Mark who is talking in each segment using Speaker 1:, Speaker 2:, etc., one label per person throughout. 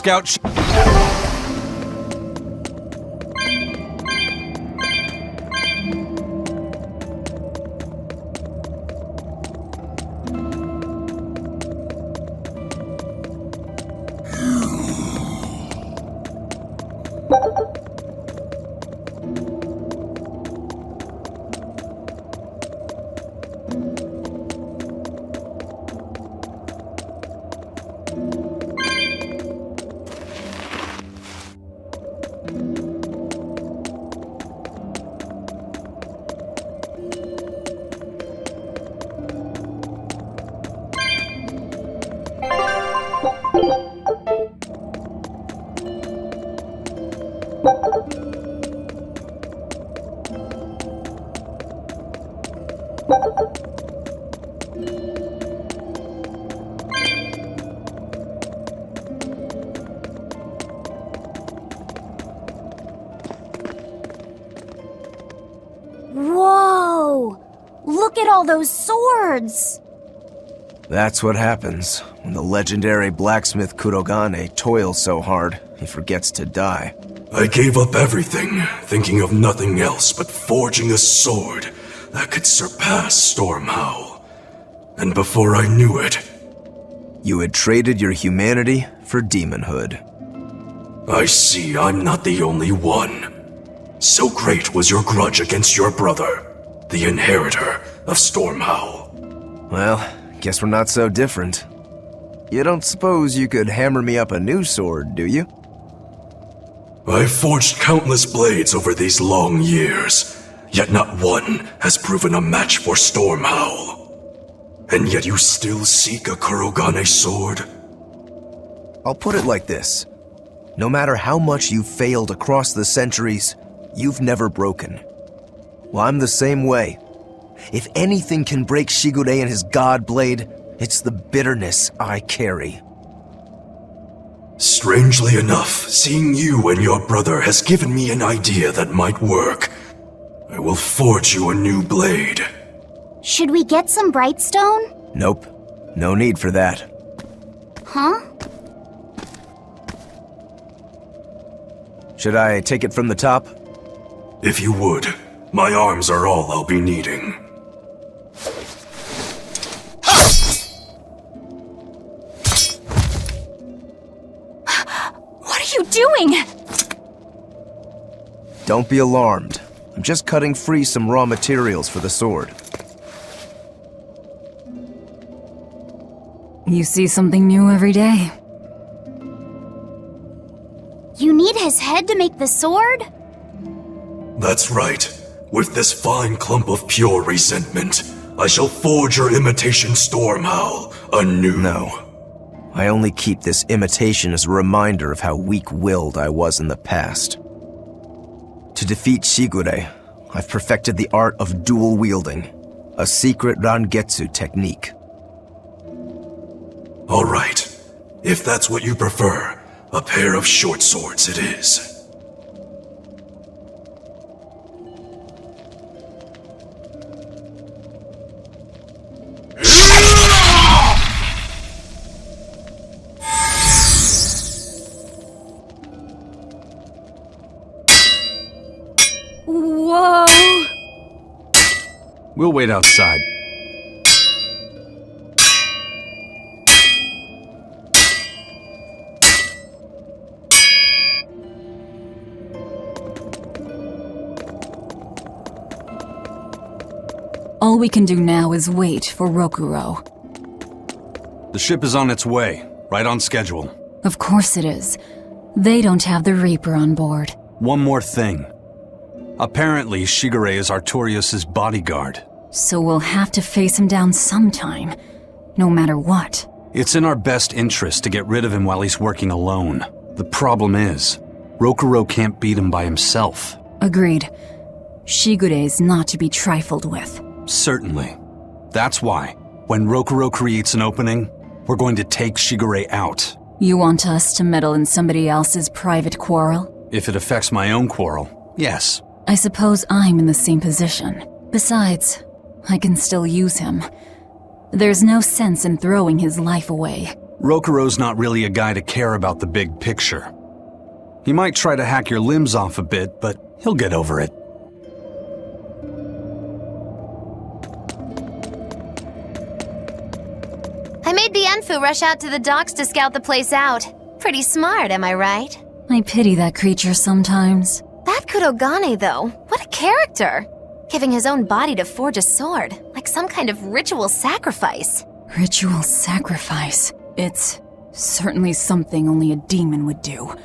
Speaker 1: Scout.
Speaker 2: Whoa! Look at all those swords!
Speaker 3: That's what happens when the legendary blacksmith Kurogane toils so hard, he forgets to die.
Speaker 4: I gave up everything, thinking of nothing else but forging a sword that could surpass Stormhowl. And before I knew it...
Speaker 3: You had traded your humanity for demonhood.
Speaker 4: I see I'm not the only one. So great was your grudge against your brother, the inheritor of Stormhowl.
Speaker 3: Well, guess we're not so different. You don't suppose you could hammer me up a new sword, do you?
Speaker 4: I've forged countless blades over these long years, yet not one has proven a match for Stormhowl. And yet you still seek a Kurogane sword?
Speaker 3: I'll put it like this. No matter how much you've failed across the centuries, you've never broken. Well, I'm the same way. If anything can break Shigure and his god blade, it's the bitterness I carry.
Speaker 4: Strangely enough, seeing you and your brother has given me an idea that might work. I will forge you a new blade.
Speaker 2: Should we get some Brightstone?
Speaker 3: Nope. No need for that.
Speaker 2: Huh?
Speaker 3: Should I take it from the top?
Speaker 4: If you would. My arms are all I'll be needing.
Speaker 2: What are you doing?
Speaker 3: Don't be alarmed. I'm just cutting free some raw materials for the sword.
Speaker 5: You see something new every day.
Speaker 2: You need his head to make the sword?
Speaker 4: That's right. With this fine clump of pure resentment, I shall forge your imitation Stormhowl anew.
Speaker 3: No. I only keep this imitation as a reminder of how weak-willed I was in the past. To defeat Shigure, I've perfected the art of dual wielding, a secret Rangetsu technique.
Speaker 4: All right. If that's what you prefer, a pair of short swords it is.
Speaker 2: Whoa!
Speaker 1: We'll wait outside.
Speaker 5: All we can do now is wait for Rokuro.
Speaker 1: The ship is on its way, right on schedule.
Speaker 5: Of course it is. They don't have the Reaper on board.
Speaker 1: One more thing. Apparently, Shigure is Artorius' bodyguard.
Speaker 5: So we'll have to face him down sometime, no matter what.
Speaker 1: It's in our best interest to get rid of him while he's working alone. The problem is, Rokuro can't beat him by himself.
Speaker 5: Agreed. Shigure is not to be trifled with.
Speaker 1: Certainly. That's why, when Rokuro creates an opening, we're going to take Shigure out.
Speaker 5: You want us to meddle in somebody else's private quarrel?
Speaker 1: If it affects my own quarrel, yes.
Speaker 5: I suppose I'm in the same position. Besides, I can still use him. There's no sense in throwing his life away.
Speaker 1: Rokuro's not really a guy to care about the big picture. He might try to hack your limbs off a bit, but he'll get over it.
Speaker 2: I made Bienfu rush out to the docks to scout the place out. Pretty smart, am I right?
Speaker 5: I pity that creature sometimes.
Speaker 2: That Kurogane, though, what a character! Giving his own body to forge a sword, like some kind of ritual sacrifice.
Speaker 5: Ritual sacrifice. It's certainly something only a demon would do.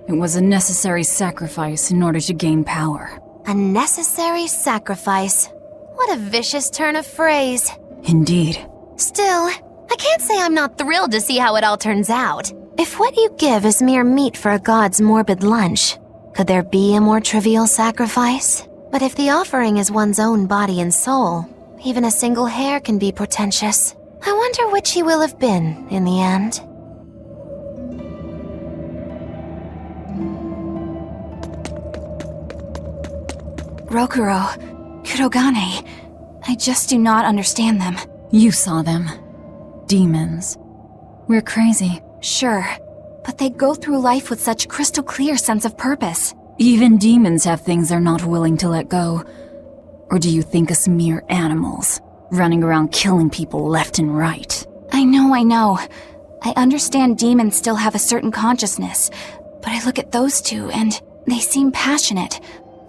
Speaker 5: It was a necessary sacrifice in order to gain power.
Speaker 2: A necessary sacrifice. What a vicious turn of phrase.
Speaker 5: Indeed.
Speaker 2: Still, I can't say I'm not thrilled to see how it all turns out. If what you give is mere meat for a god's morbid lunch, could there be a more trivial sacrifice? But if the offering is one's own body and soul, even a single hair can be portentous. I wonder which he will have been in the end.
Speaker 6: Rokuro, Kurogane, I just do not understand them.
Speaker 5: You saw them. Demons. We're crazy.
Speaker 6: Sure, but they go through life with such crystal clear sense of purpose.
Speaker 5: Even demons have things they're not willing to let go. Or do you think us mere animals, running around killing people left and right?
Speaker 6: I know. I understand demons still have a certain consciousness, but I look at those two and they seem passionate,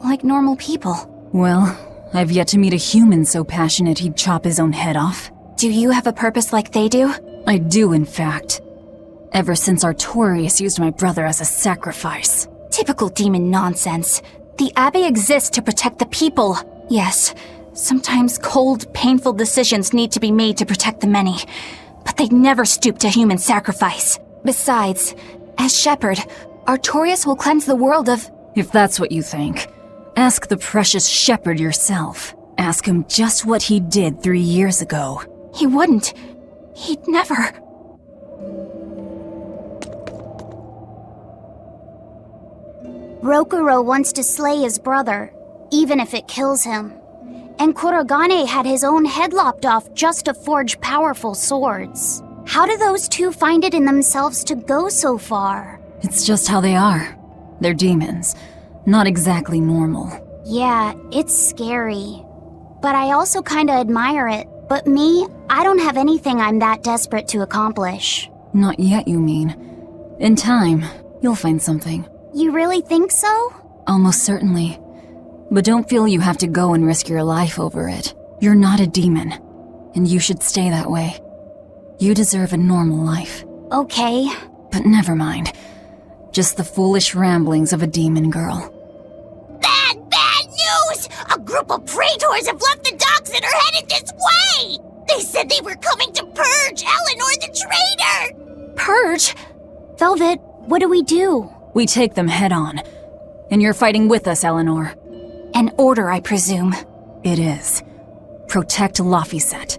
Speaker 6: like normal people.
Speaker 5: Well, I've yet to meet a human so passionate he'd chop his own head off.
Speaker 6: Do you have a purpose like they do?
Speaker 5: I do, in fact. Ever since Artorius used my brother as a sacrifice.
Speaker 6: Typical demon nonsense. The Abbey exists to protect the people. Yes, sometimes cold, painful decisions need to be made to protect the many, but they'd never stoop to human sacrifice. Besides, as shepherd, Artorius will cleanse the world of—
Speaker 5: If that's what you think, ask the precious shepherd yourself. Ask him just what he did 3 years ago.
Speaker 6: He wouldn't. He'd never.
Speaker 7: Rokuro wants to slay his brother, even if it kills him. And Kurogane had his own head lopped off just to forge powerful swords. How do those two find it in themselves to go so far?
Speaker 5: It's just how they are. They're demons. Not exactly normal.
Speaker 7: Yeah, it's scary. But I also kinda admire it. But me, I don't have anything I'm that desperate to accomplish.
Speaker 5: Not yet, you mean. In time, you'll find something.
Speaker 7: You really think so?
Speaker 5: Almost certainly. But don't feel you have to go and risk your life over it. You're not a demon, and you should stay that way. You deserve a normal life.
Speaker 7: Okay.
Speaker 5: But never mind. Just the foolish ramblings of a demon girl.
Speaker 2: Bad news! A group of praetors have left the docks and are headed this way! They said they were coming to purge Eleanor the traitor!
Speaker 6: Purge?
Speaker 7: Velvet, what do we do?
Speaker 5: We take them head on. And you're fighting with us, Eleanor.
Speaker 6: An order, I presume.
Speaker 5: It is. Protect Laphicet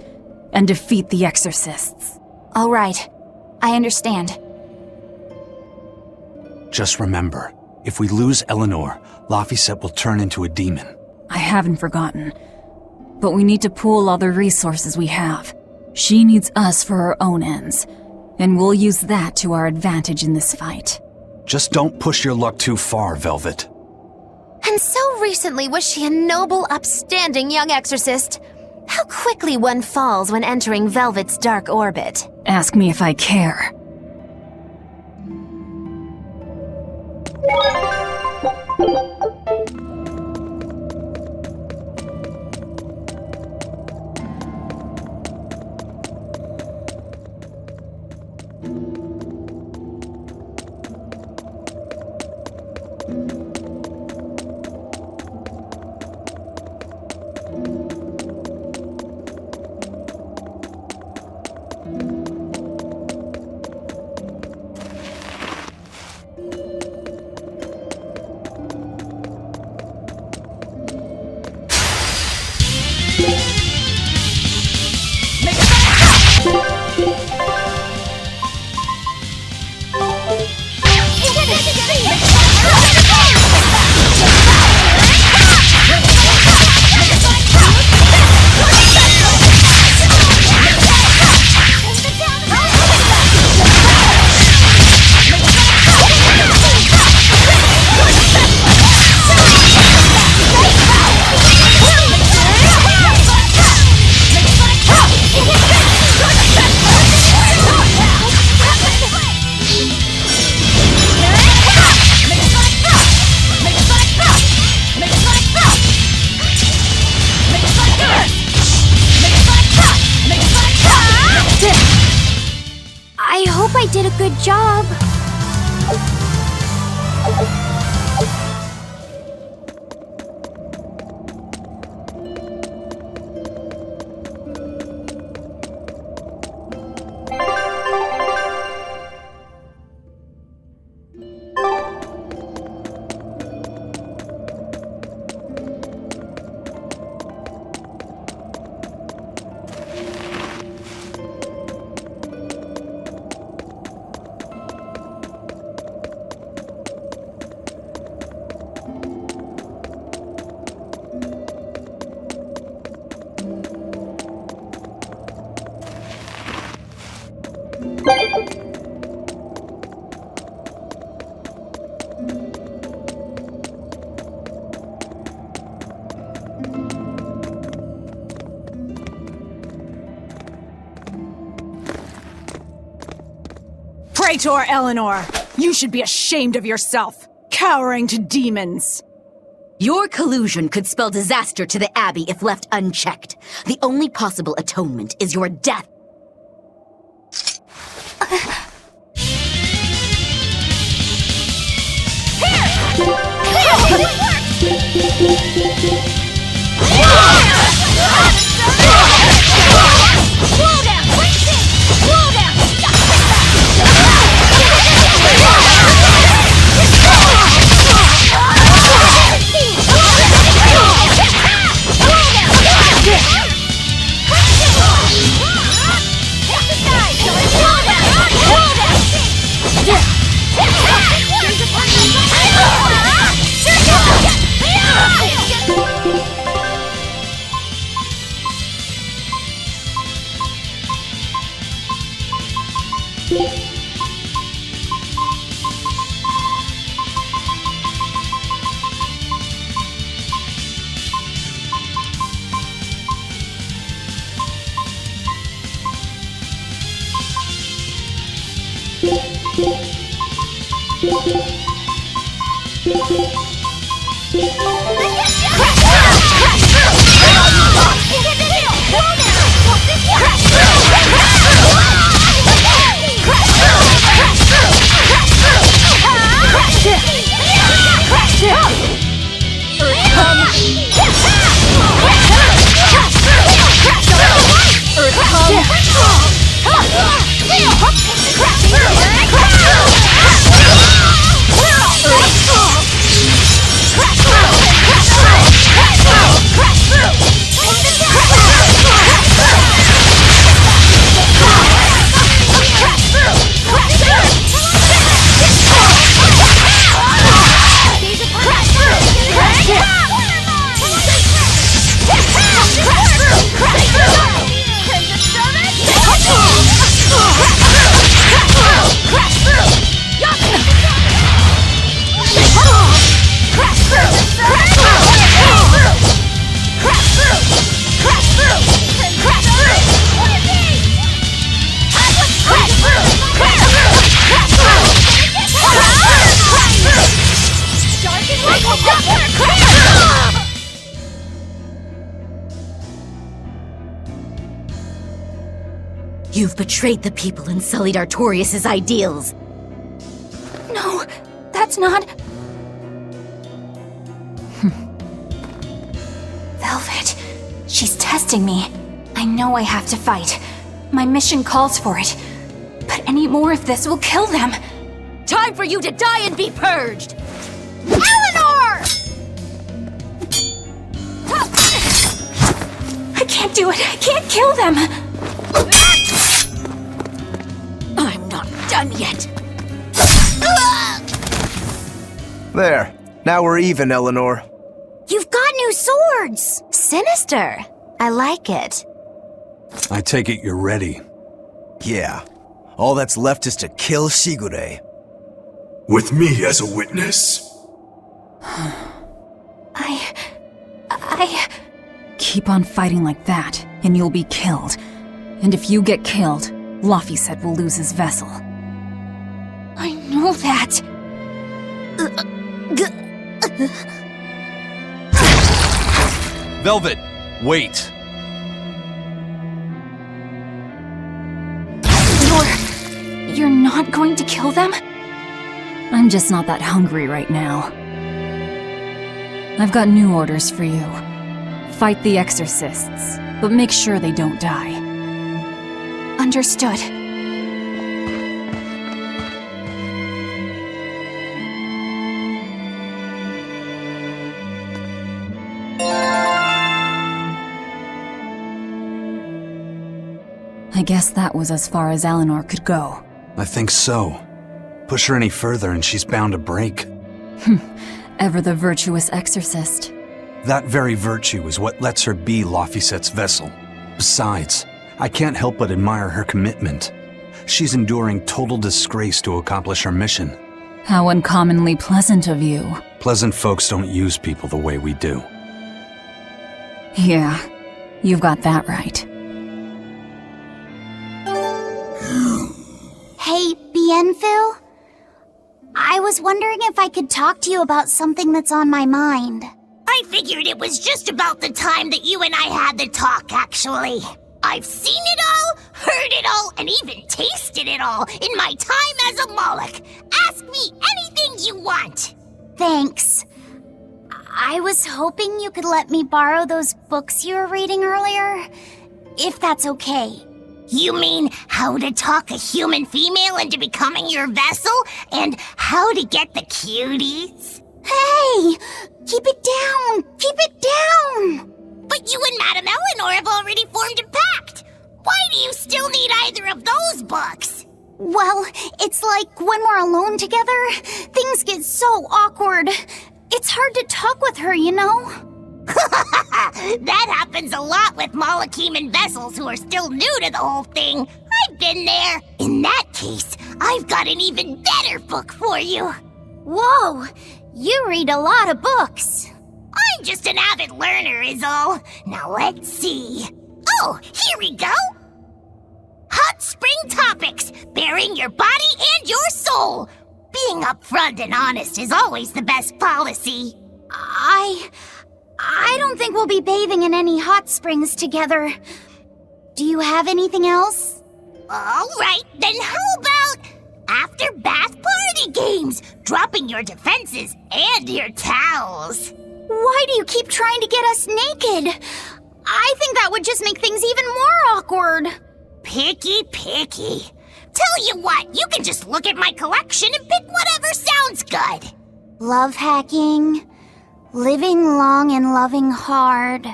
Speaker 5: and defeat the Exorcists.
Speaker 6: All right. I understand.
Speaker 1: Just remember, if we lose Eleanor, Laphicet will turn into a demon.
Speaker 5: I haven't forgotten. But we need to pool all the resources we have. She needs us for her own ends, and we'll use that to our advantage in this fight.
Speaker 1: Just don't push your luck too far, Velvet.
Speaker 2: And so recently was she a noble, upstanding young exorcist. How quickly one falls when entering Velvet's dark orbit.
Speaker 5: Ask me if I care.
Speaker 7: hope I did a good job.
Speaker 8: Praetor Eleanor, you should be ashamed of yourself, cowering to demons.
Speaker 9: Your collusion could spell disaster to the Abbey if left unchecked. The only possible atonement is your death. You've betrayed the people and sullied Artorius' ideals.
Speaker 6: No, that's not... Velvet, she's testing me. I know I have to fight. My mission calls for it. But any more of this will kill them.
Speaker 9: Time for you to die and be purged!
Speaker 6: Eleanor! I can't do it. I can't kill them.
Speaker 9: I'm not done yet.
Speaker 3: There. Now we're even, Eleanor.
Speaker 7: You've got new swords!
Speaker 2: Sinister. I like it.
Speaker 1: I take it you're ready.
Speaker 3: Yeah. All that's left is to kill Shigure.
Speaker 4: With me as a witness.
Speaker 5: Keep on fighting like that, and you'll be killed. And if you get killed, Laffy said we'll lose his vessel.
Speaker 6: I know that.
Speaker 1: Velvet, wait.
Speaker 6: You're You're not going to kill them?
Speaker 5: I'm just not that hungry right now. I've got new orders for you. Fight the Exorcists, but make sure they don't die.
Speaker 6: Understood.
Speaker 5: I guess that was as far as Eleanor could go.
Speaker 1: I think so. Push her any further and she's bound to break.
Speaker 5: Ever the virtuous exorcist.
Speaker 1: That very virtue is what lets her be Laufeyset's vessel. Besides, I can't help but admire her commitment. She's enduring total disgrace to accomplish her mission.
Speaker 5: How uncommonly pleasant of you.
Speaker 1: Pleasant folks don't use people the way we do.
Speaker 5: Yeah, you've got that right.
Speaker 7: Hey, Bienfu? I was wondering if I could talk to you about something that's on my mind.
Speaker 10: I figured it was just about the time that you and I had the talk, actually. I've seen it all, heard it all, and even tasted it all in my time as a Moloch. Ask me anything you want.
Speaker 7: Thanks. I was hoping you could let me borrow those books you were reading earlier, if that's okay.
Speaker 10: You mean how to talk a human female into becoming your vessel, and how to get the cuties?
Speaker 7: Hey! Keep it down! Keep it down!
Speaker 10: But you and Madame Eleanor have already formed a pact. Why do you still need either of those books?
Speaker 7: Well, it's like when we're alone together, things get so awkward. It's hard to talk with her, you know?
Speaker 10: That happens a lot with Molocheman vessels who are still new to the whole thing. I've been there. In that case, I've got an even better book for you.
Speaker 7: Whoa! You read a lot of books.
Speaker 10: I'm just an avid learner is all. Now let's see. Oh, here we go. Hot Spring Topics, bearing your body and your soul. Being upfront and honest is always the best policy.
Speaker 7: I don't think we'll be bathing in any hot springs together. Do you have anything else?
Speaker 10: All right, then how about after bath party games, dropping your defenses and your towels?
Speaker 7: Why do you keep trying to get us naked? I think that would just make things even more awkward.
Speaker 10: Picky. Tell you what, you can just look at my collection and pick whatever sounds good.
Speaker 7: Love hacking, living long and loving hard,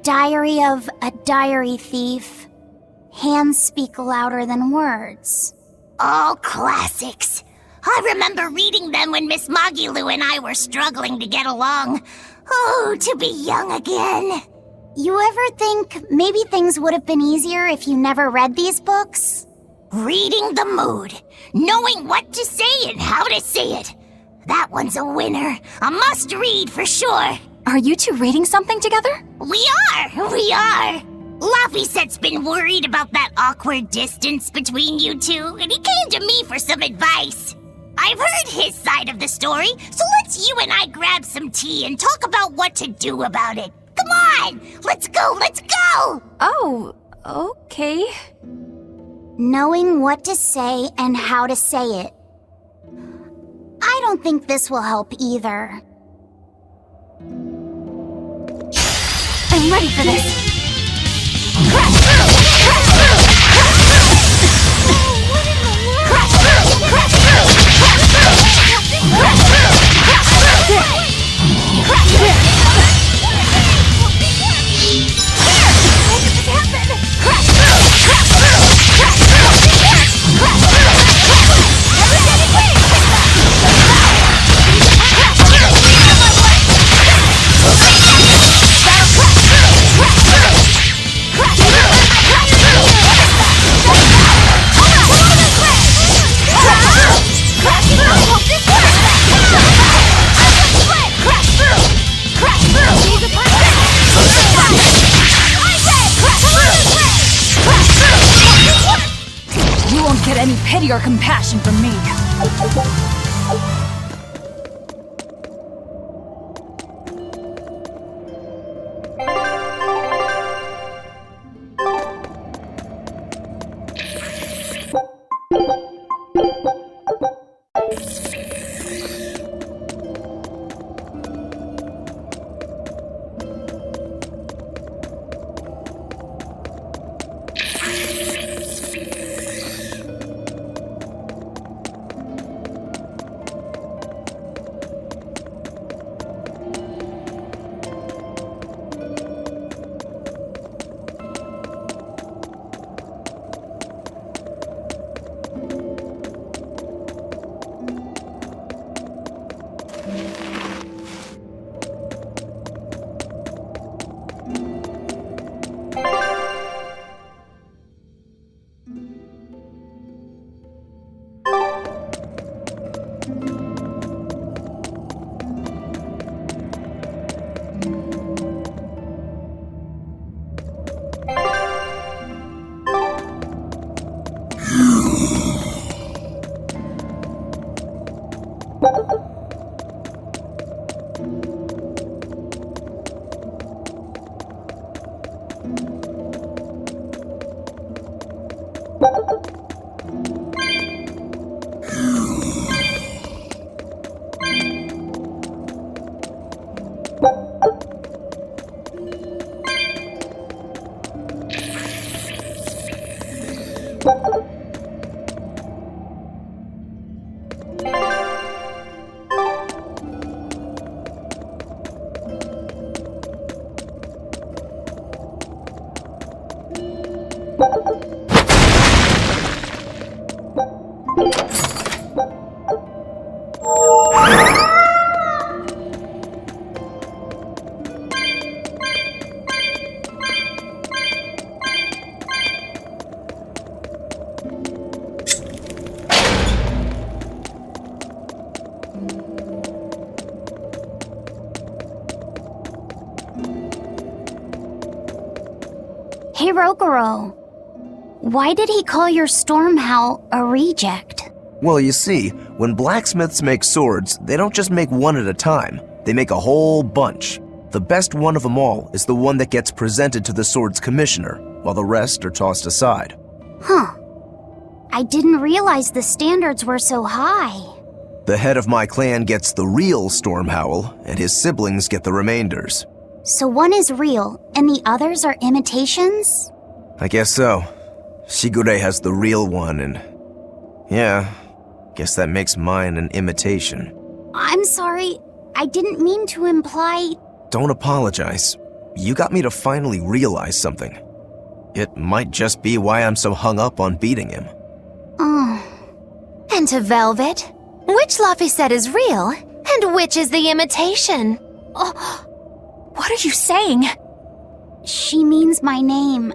Speaker 7: diary of a diary thief, hands speak louder than words.
Speaker 10: All classics. I remember reading them when Miss Magilu and I were struggling to get along. Oh, to be young again.
Speaker 7: You ever think maybe things would have been easier if you never read these books?
Speaker 10: Reading the mood, knowing what to say and how to say it. That one's a winner. A must-read for sure.
Speaker 6: Are you two reading something together?
Speaker 10: We are. Laufeyset's been worried about that awkward distance between you two, and he came to me for some advice. I've heard his side of the story, so let's you and I grab some tea and talk about what to do about it. Come on, let's go!
Speaker 6: Oh, okay.
Speaker 7: Knowing what to say and how to say it. I don't think this will help either.
Speaker 6: I'm ready for this.
Speaker 5: You won't get any pity or compassion from me.
Speaker 7: Hirogoro, why did he call your storm howl a reject?
Speaker 3: Well, you see, when blacksmiths make swords, they don't just make one at a time. They make a whole bunch. The best one of them all is the one that gets presented to the sword's commissioner, while the rest are tossed aside.
Speaker 7: Huh. I didn't realize the standards were so high.
Speaker 3: The head of my clan gets the real storm howl, and his siblings get the remainders.
Speaker 7: So one is real, and the others are imitations?
Speaker 3: I guess so. Shigure has the real one, and... yeah, guess that makes mine an imitation.
Speaker 7: I'm sorry, I didn't mean to imply...
Speaker 3: Don't apologize. You got me to finally realize something. It might just be why I'm so hung up on beating him.
Speaker 7: Oh.
Speaker 2: And to Velvet, which Laphicet is real, and which is the imitation?
Speaker 6: Oh, what are you saying?
Speaker 7: She means my name.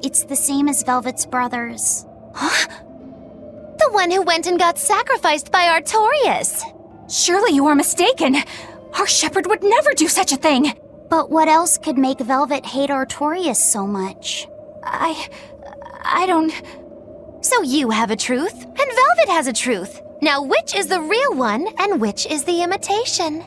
Speaker 7: It's the same as Velvet's brothers.
Speaker 2: Huh? The one who went and got sacrificed by Artorias.
Speaker 6: Surely you are mistaken. Our shepherd would never do such a thing.
Speaker 7: But what else could make Velvet hate Artorias so much?
Speaker 6: I don't...
Speaker 2: So you have a truth, and Velvet has a truth. Now which is the real one, and which is the imitation?